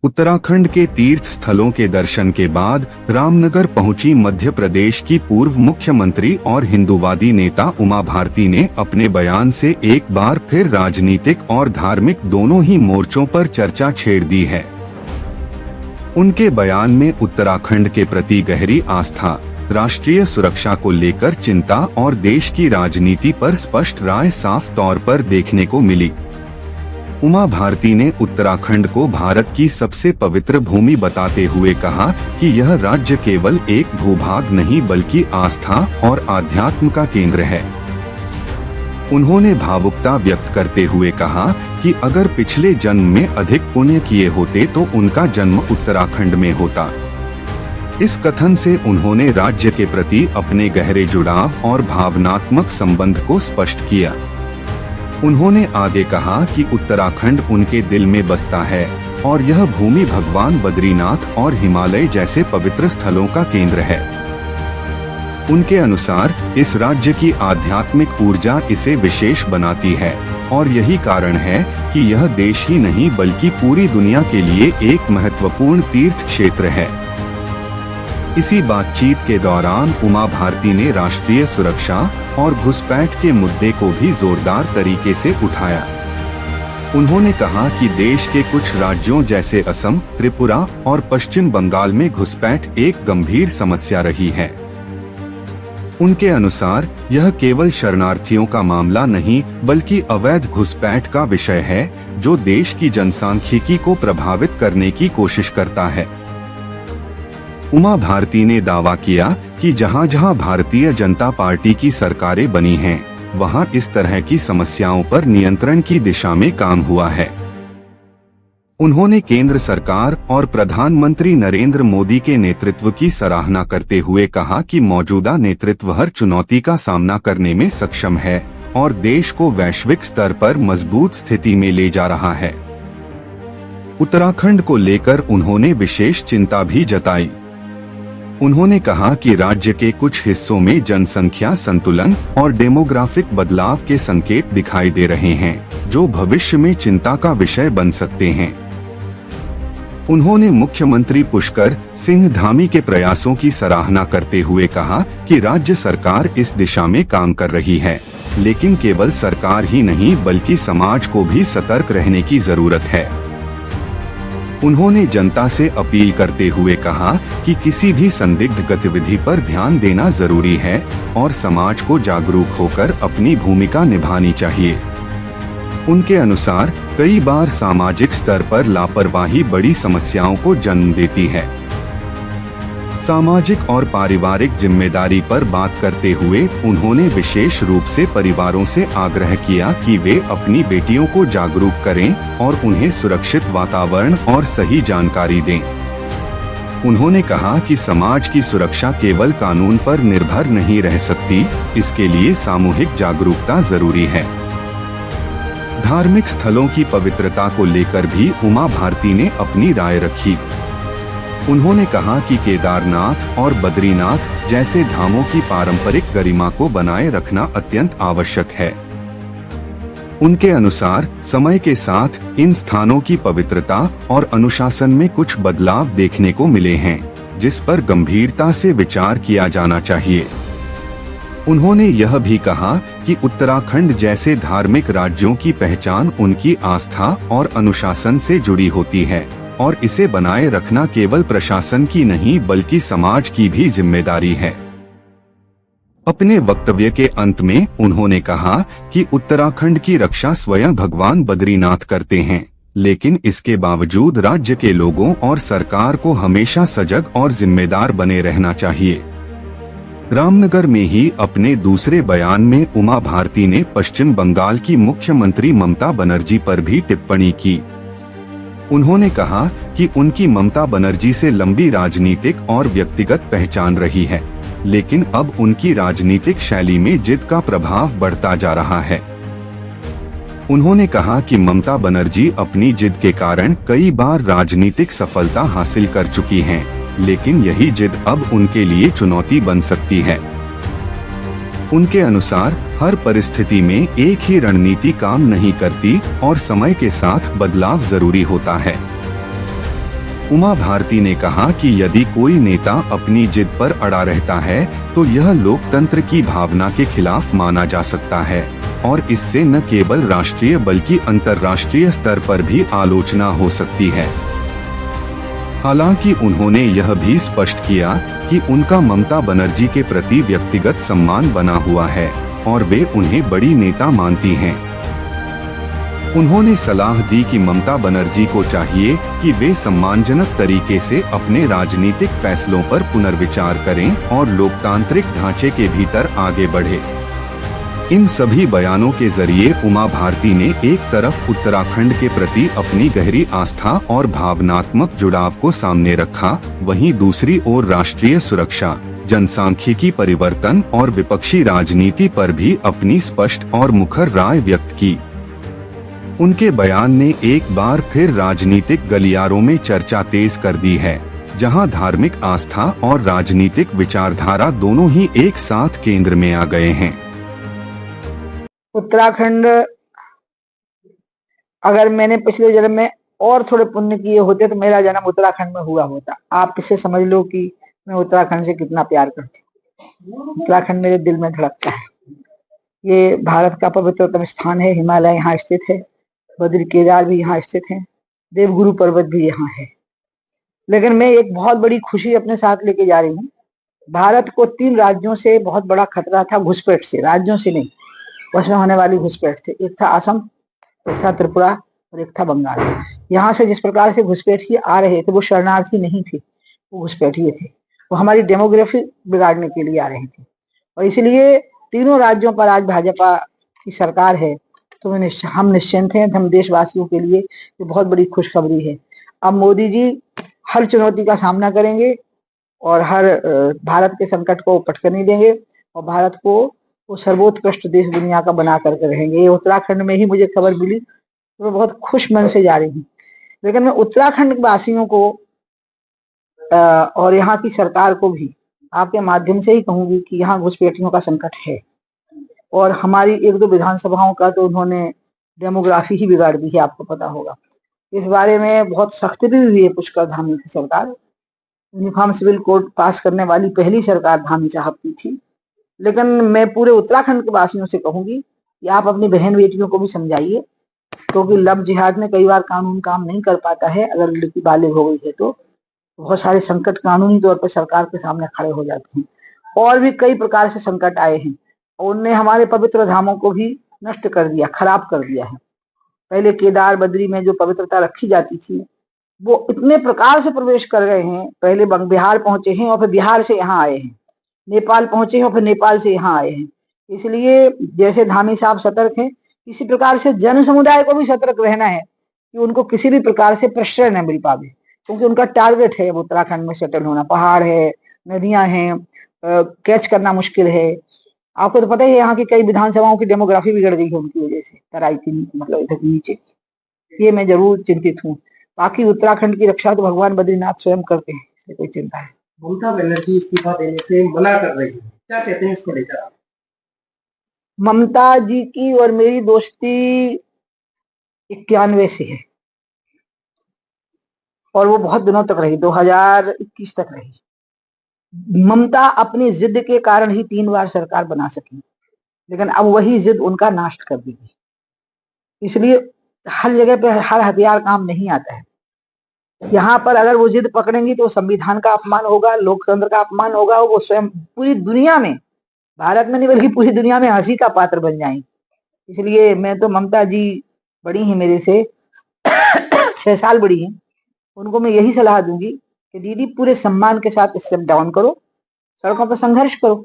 उत्तराखंड के तीर्थ स्थलों के दर्शन के बाद रामनगर पहुंची मध्य प्रदेश की पूर्व मुख्यमंत्री और हिंदूवादी नेता उमा भारती ने अपने बयान से एक बार फिर राजनीतिक और धार्मिक दोनों ही मोर्चों पर चर्चा छेड़ दी है। उनके बयान में उत्तराखंड के प्रति गहरी आस्था, राष्ट्रीय सुरक्षा को लेकर चिंता और देश की राजनीति पर स्पष्ट राय साफ तौर पर देखने को मिली। उमा भारती ने उत्तराखंड को भारत की सबसे पवित्र भूमि बताते हुए कहा कि यह राज्य केवल एक भूभाग नहीं बल्कि आस्था और आध्यात्म का केंद्र है। उन्होंने भावुकता व्यक्त करते हुए कहा कि अगर पिछले जन्म में अधिक पुण्य किए होते तो उनका जन्म उत्तराखंड में होता। इस कथन से उन्होंने राज्य के प्रति अपने गहरे जुड़ाव और भावनात्मक संबंध को स्पष्ट किया। उन्होंने आगे कहा कि उत्तराखंड उनके दिल में बसता है और यह भूमि भगवान बद्रीनाथ और हिमालय जैसे पवित्र स्थलों का केंद्र है। उनके अनुसार इस राज्य की आध्यात्मिक ऊर्जा इसे विशेष बनाती है और यही कारण है कि यह देश ही नहीं बल्कि पूरी दुनिया के लिए एक महत्वपूर्ण तीर्थ क्षेत्र है। इसी बातचीत के दौरान उमा भारती ने राष्ट्रीय सुरक्षा और घुसपैठ के मुद्दे को भी जोरदार तरीके से उठाया। उन्होंने कहा कि देश के कुछ राज्यों जैसे असम, त्रिपुरा और पश्चिम बंगाल में घुसपैठ एक गंभीर समस्या रही है। उनके अनुसार यह केवल शरणार्थियों का मामला नहीं बल्कि अवैध घुसपैठ का विषय है जो देश की जनसांख्यिकी को प्रभावित करने की कोशिश करता है। उमा भारती ने दावा किया कि जहां जहां भारतीय जनता पार्टी की सरकारें बनी हैं, वहां इस तरह की समस्याओं पर नियंत्रण की दिशा में काम हुआ है। उन्होंने केंद्र सरकार और प्रधानमंत्री नरेंद्र मोदी के नेतृत्व की सराहना करते हुए कहा कि मौजूदा नेतृत्व हर चुनौती का सामना करने में सक्षम है और देश को वैश्विक स्तर पर मजबूत स्थिति में ले जा रहा है। उत्तराखंड को लेकर उन्होंने विशेष चिंता भी जताई। उन्होंने कहा कि राज्य के कुछ हिस्सों में जनसंख्या संतुलन और डेमोग्राफिक बदलाव के संकेत दिखाई दे रहे हैं, जो भविष्य में चिंता का विषय बन सकते हैं। उन्होंने मुख्यमंत्री पुष्कर सिंह धामी के प्रयासों की सराहना करते हुए कहा कि राज्य सरकार इस दिशा में काम कर रही है, लेकिन केवल सरकार ही नहीं बल्कि समाज को भी सतर्क रहने की जरूरत है। उन्होंने जनता से अपील करते हुए कहा कि किसी भी संदिग्ध गतिविधि पर ध्यान देना जरूरी है और समाज को जागरूक होकर अपनी भूमिका निभानी चाहिए। उनके अनुसार कई बार सामाजिक स्तर पर लापरवाही बड़ी समस्याओं को जन्म देती है। सामाजिक और पारिवारिक जिम्मेदारी पर बात करते हुए उन्होंने विशेष रूप से परिवारों से आग्रह किया कि वे अपनी बेटियों को जागरूक करें और उन्हें सुरक्षित वातावरण और सही जानकारी दें। उन्होंने कहा कि समाज की सुरक्षा केवल कानून पर निर्भर नहीं रह सकती, इसके लिए सामूहिक जागरूकता जरूरी है। धार्मिक स्थलों की पवित्रता को लेकर भी उमा भारती ने अपनी राय रखी। उन्होंने कहा कि केदारनाथ और बद्रीनाथ जैसे धामों की पारंपरिक गरिमा को बनाए रखना अत्यंत आवश्यक है। उनके अनुसार समय के साथ इन स्थानों की पवित्रता और अनुशासन में कुछ बदलाव देखने को मिले हैं, जिस पर गंभीरता से विचार किया जाना चाहिए। उन्होंने यह भी कहा कि उत्तराखंड जैसे धार्मिक राज्यों की पहचान उनकी आस्था और अनुशासन से जुड़ी होती है और इसे बनाए रखना केवल प्रशासन की नहीं बल्कि समाज की भी जिम्मेदारी है। अपने वक्तव्य के अंत में उन्होंने कहा कि उत्तराखंड की रक्षा स्वयं भगवान बद्रीनाथ करते हैं, लेकिन इसके बावजूद राज्य के लोगों और सरकार को हमेशा सजग और जिम्मेदार बने रहना चाहिए। रामनगर में ही अपने दूसरे बयान में उमा भारती ने पश्चिम बंगाल की मुख्यमंत्री ममता बनर्जी पर भी टिप्पणी की। उन्होंने कहा कि उनकी ममता बनर्जी से लंबी राजनीतिक और व्यक्तिगत पहचान रही है, लेकिन अब उनकी राजनीतिक शैली में जिद का प्रभाव बढ़ता जा रहा है। उन्होंने कहा कि ममता बनर्जी अपनी जिद के कारण कई बार राजनीतिक सफलता हासिल कर चुकी हैं, लेकिन यही जिद अब उनके लिए चुनौती बन सकती है। उनके अनुसार हर परिस्थिति में एक ही रणनीति काम नहीं करती और समय के साथ बदलाव जरूरी होता है। उमा भारती ने कहा कि यदि कोई नेता अपनी जिद पर अड़ा रहता है तो यह लोकतंत्र की भावना के खिलाफ माना जा सकता है और इससे न केवल राष्ट्रीय बल्कि अंतर्राष्ट्रीय स्तर पर भी आलोचना हो सकती है। हालांकि उन्होंने यह भी स्पष्ट किया कि उनका ममता बनर्जी के प्रति व्यक्तिगत सम्मान बना हुआ है और वे उन्हें बड़ी नेता मानती हैं। उन्होंने सलाह दी कि ममता बनर्जी को चाहिए कि वे सम्मानजनक तरीके से अपने राजनीतिक फैसलों पर पुनर्विचार करें और लोकतांत्रिक ढांचे के भीतर आगे बढ़े। इन सभी बयानों के जरिए उमा भारती ने एक तरफ उत्तराखंड के प्रति अपनी गहरी आस्था और भावनात्मक जुड़ाव को सामने रखा, वहीं दूसरी ओर राष्ट्रीय सुरक्षा, जनसांख्यिकी परिवर्तन और विपक्षी राजनीति पर भी अपनी स्पष्ट और मुखर राय व्यक्त की। उनके बयान ने एक बार फिर राजनीतिक गलियारों में चर्चा तेज कर दी है, जहां धार्मिक आस्था और राजनीतिक विचारधारा दोनों ही एक साथ केंद्र में आ गए हैं। उत्तराखंड, अगर मैंने पिछले जन्म में और थोड़े पुण्य किए होते तो मेरा जन्म उत्तराखंड में हुआ होता। आप इससे समझ लो कि मैं उत्तराखंड से कितना प्यार करती हूँ। उत्तराखंड मेरे दिल में धड़कता है। ये भारत का पवित्रतम स्थान है। हिमालय यहाँ स्थित है, बद्री केदार भी यहाँ स्थित है, देवगुरु पर्वत भी यहाँ है। लेकिन मैं एक बहुत बड़ी खुशी अपने साथ लेके जा रही हूँ। भारत को 3 राज्यों से बहुत बड़ा खतरा था, घुसपैठ से, राज्यों से नहीं, उसमें होने वाली घुसपैठ थे। एक था असम, एक था त्रिपुरा और एक था बंगाल। यहाँ से जिस प्रकार से घुसपैठिए आ रहे थे वो शरणार्थी नहीं थे, वो घुसपैठिए थे। वो हमारी डेमोग्राफी बिगाड़ने के लिए आ रहे थे और इसलिए तीनों राज्यों पर आज भाजपा की सरकार है। तो हम निश्चिंत हैं। हम देशवासियों के लिए ये बहुत बड़ी खुशखबरी है। अब मोदी जी हर चुनौती का सामना करेंगे और हर भारत के संकट को पटकने नहीं देंगे और भारत को वो सर्वोत्कृष्ट देश दुनिया का बना करके रहेंगे। ये उत्तराखंड में ही मुझे खबर मिली तो मैं बहुत खुश मन से जा रही हूँ। लेकिन मैं उत्तराखंड वासियों को और यहाँ की सरकार को भी आपके माध्यम से ही कहूंगी कि यहाँ घुसपैठियों का संकट है और हमारी 1-2 विधानसभाओं का तो उन्होंने डेमोग्राफी ही बिगाड़ दी है, आपको पता होगा। इस बारे में बहुत सख्ती भी हुई है पुष्कर धामी की सरकार। यूनिफॉर्म सिविल कोड पास करने वाली पहली सरकार धामी साहब की थी। लेकिन मैं पूरे उत्तराखंड के वासियों से कहूंगी कि आप अपनी बहन बेटियों को भी समझाइए, क्योंकि लव जिहाद में कई बार कानून काम नहीं कर पाता है। अगर लड़की बालिग हो गई है तो बहुत सारे संकट कानूनी तौर पर सरकार के सामने खड़े हो जाते हैं और भी कई प्रकार से संकट आए हैं और उनने हमारे पवित्र धामों को भी नष्ट कर दिया, खराब कर दिया है। पहले केदार बद्री में जो पवित्रता रखी जाती थी वो इतने प्रकार से प्रवेश कर गए हैं। पहले बिहार पहुंचे हैं और फिर बिहार से यहाँ आए हैं, नेपाल पहुंचे हैं और फिर नेपाल से यहाँ आए हैं। इसलिए जैसे धामी साहब सतर्क हैं, इसी प्रकार से जन समुदाय को भी सतर्क रहना है कि उनको किसी भी प्रकार से प्रश्रय न मिल पावे, क्योंकि उनका टारगेट है उत्तराखंड में सेटल होना। पहाड़ है, नदियां हैं, कैच करना मुश्किल है। आपको तो पता ही है यहाँ की कई विधानसभाओं की डेमोग्राफी बिगड़ गई है उनकी वजह से, तराई की मतलब इधर नीचे। ये मैं जरूर चिंतित हूँ। बाकी उत्तराखंड की रक्षा तो भगवान बद्रीनाथ स्वयं करते हैं, इसलिए कोई चिंता है। ममता बनर्जी इस्तीफा देने से मना कर रही है, क्या कहते हैं इसको लेकर आप? ममता जी की और मेरी दोस्ती 91 से है और वो बहुत दिनों तक रही, 2021 तक रही। ममता अपनी जिद के कारण ही 3 बार सरकार बना सकी, लेकिन अब वही जिद उनका नाश कर देगी। इसलिए हर जगह पे हर हथियार काम नहीं आता है। यहाँ पर अगर वो जिद पकड़ेंगी तो संविधान का अपमान होगा, लोकतंत्र का अपमान होगा। वो स्वयं पूरी दुनिया में, भारत में नहीं बल्कि पूरी दुनिया में हंसी का पात्र बन जाएंगे। इसलिए मैं तो, ममता जी बड़ी हैं मेरे से 6 साल बड़ी हैं, उनको मैं यही सलाह दूंगी कि दीदी पूरे सम्मान के साथ स्टेप डाउन करो, सड़कों पर संघर्ष करो।